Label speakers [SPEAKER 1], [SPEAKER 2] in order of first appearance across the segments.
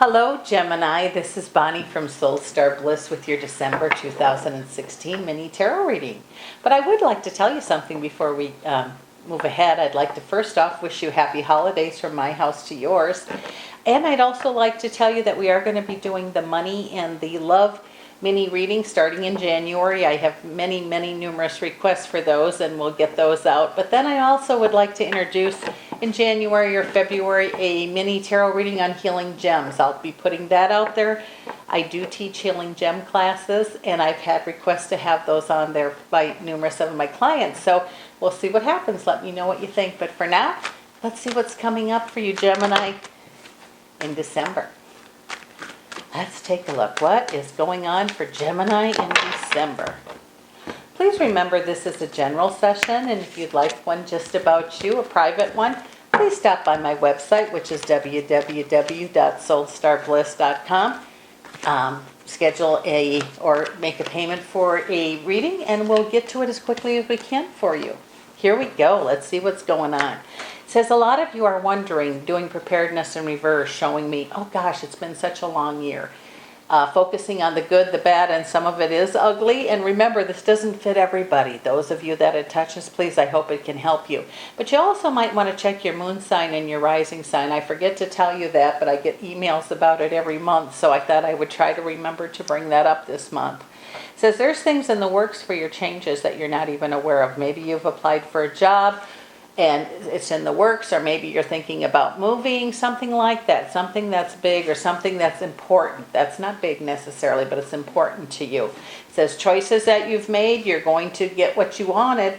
[SPEAKER 1] Hello, Gemini. This is Bonnie from Soulstarbliss with your December 2016 mini tarot reading. But I would like to tell you something before we move ahead. I'd like to first off wish you happy holidays from my house to yours. And I'd also like to tell you that we are going to be doing the money and the love mini reading starting in January. I have many numerous requests for those, and we'll get those out. But then I also would like to introduce in January or February a mini tarot reading on healing gems. I'll be putting that out there. I do teach healing gem classes, and I've had requests to have those on there by numerous of my clients. So we'll see what happens. Let me know what you think. But for now, let's see what's coming up for you, Gemini, in December. Let's take a look. What is going on for Gemini in December? Please remember this is a general session, and if you'd like one just about you, a private one, please stop by my website, which is www.soulstarbliss.com. Schedule or make a payment for a reading, and we'll get to it as quickly as we can for you. Here we go. Let's see what's going on. It says a lot of you are wondering, doing preparedness in reverse, showing me, oh gosh, it's been such a long year. Focusing on the good, the bad, and some of it is ugly. And remember, this doesn't fit everybody. Those of you that it touches, please, I hope it can help you. But you also might want to check your moon sign and your rising sign. I forget to tell you that, but I get emails about it every month, so I thought I would try to remember to bring that up this month. It says there's things in the works for your changes that you're not even aware of. Maybe you've applied for a job and it's in the works, or maybe you're thinking about moving, something like that, something that's big or something that's important. That's not big necessarily, but it's important to you. It says choices that you've made, you're going to get what you wanted,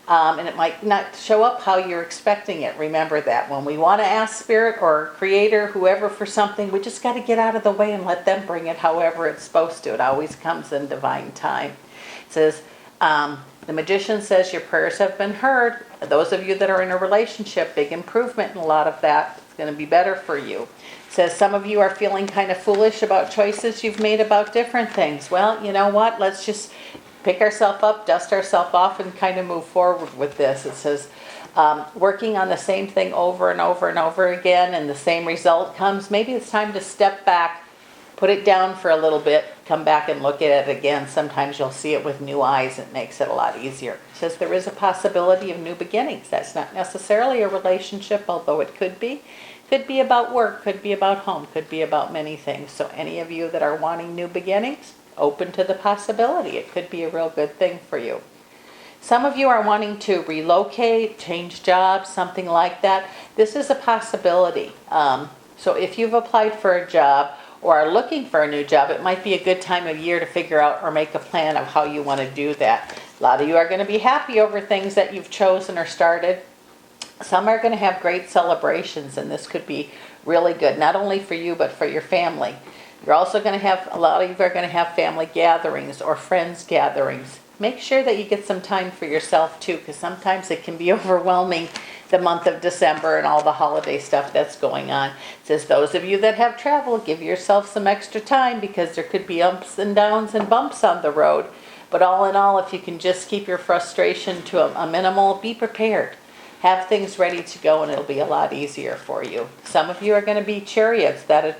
[SPEAKER 1] and it might not show up how you're expecting it. Remember that. When we want to ask Spirit or Creator, whoever, for something, we just got to get out of the way and let them bring it however it's supposed to. It always comes in divine time. It says, the Magician says your prayers have been heard. Those of you that are in a relationship, big improvement in a lot of that. It's going to be better for you. It says some of you are feeling kind of foolish about choices you've made about different things. Well, you know what? Let's just pick ourselves up, dust ourselves off, and kind of move forward with this. It says working on the same thing over and over and over again, and the same result comes. Maybe it's time to step back, put it down for a little bit, come back and look at it again. Sometimes you'll see it with new eyes. It makes it a lot easier. It says there is a possibility of new beginnings. That's not necessarily a relationship, although it could be. Could be about work, could be about home, could be about many things. So any of you that are wanting new beginnings, open to the possibility. It could be a real good thing for you. Some of you are wanting to relocate, change jobs, something like that. This is a possibility. So if you've applied for a job, or are looking for a new job, it might be a good time of year to figure out or make a plan of how you want to do that. A lot of you are going to be happy over things that you've chosen or started. Some are going to have great celebrations, and this could be really good, not only for you, but for your family. You're also going to have, a lot of you are going to have family gatherings or friends gatherings. Make sure that you get some time for yourself too, because sometimes it can be overwhelming, the month of December and all the holiday stuff that's going on. It says those of you that have traveled, give yourself some extra time, because there could be ups and downs and bumps on the road. But all in all, if you can just keep your frustration to a minimal, be prepared. Have things ready to go, and it'll be a lot easier for you. Some of you are going to be chariots, those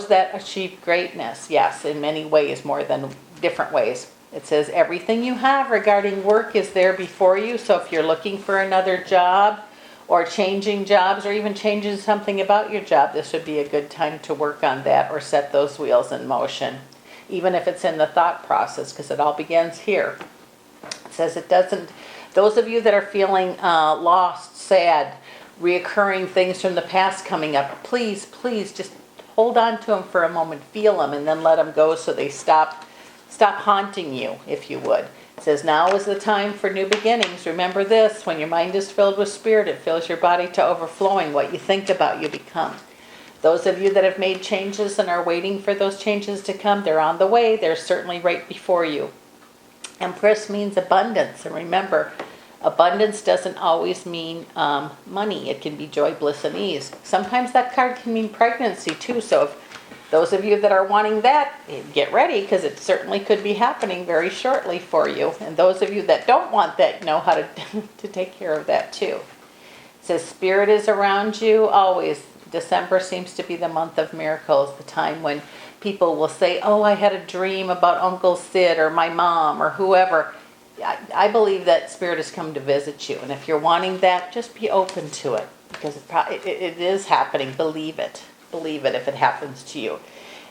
[SPEAKER 1] that achieve greatness. Yes, in many ways, more than different ways. It says everything you have regarding work is there before you. So if you're looking for another job, or changing jobs, or even changing something about your job, this would be a good time to work on that or set those wheels in motion. Even if it's in the thought process, because it all begins here. It says it doesn't, those of you that are feeling lost, sad, reoccurring things from the past coming up, please just hold on to them for a moment, feel them, and then let them go so they stop haunting you, if you would. It says now is the time for new beginnings. Remember this, when your mind is filled with Spirit, it fills your body to overflowing. What you think about, you become. Those of you that have made changes and are waiting for those changes to come, they're on the way. They're certainly right before you. Empress means abundance. And remember, abundance doesn't always mean money. It can be joy, bliss, and ease. Sometimes that card can mean pregnancy too. So if those of you that are wanting that, get ready, because it certainly could be happening very shortly for you. And those of you that don't want that, know how to take care of that too. It says Spirit is around you always. December seems to be the month of miracles, the time when people will say, oh, I had a dream about Uncle Sid or my mom or whoever. I believe that Spirit has come to visit you. And if you're wanting that, just be open to it, because it is happening. Believe it. Believe it if it happens to you.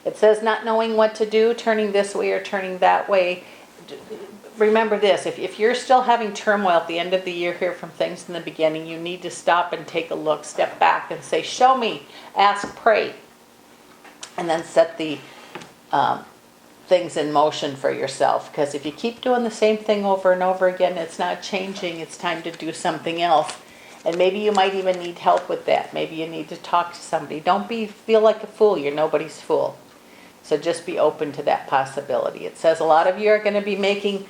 [SPEAKER 1] It says not knowing what to do, turning this way or turning that way. Remember this, if you're still having turmoil at the end of the year here from things in the beginning, you need to stop and take a look, step back and say, show me, ask, pray. And then set the things in motion for yourself. Because if you keep doing the same thing over and over again, it's not changing. It's time to do something else. And maybe you might even need help with that. Maybe you need to talk to somebody. Don't feel like a fool. You're nobody's fool. So just be open to that possibility. It says a lot of you are going to be making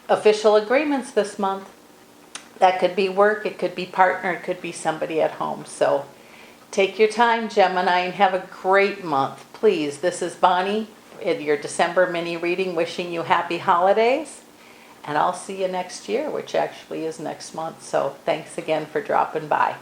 [SPEAKER 1] official agreements this month. That could be work, it could be partner, it could be somebody at home. So take your time, Gemini, and have a great month. Please, this is Bonnie in your December mini reading, wishing you happy holidays. And I'll see you next year, which actually is next month. So thanks again for dropping by.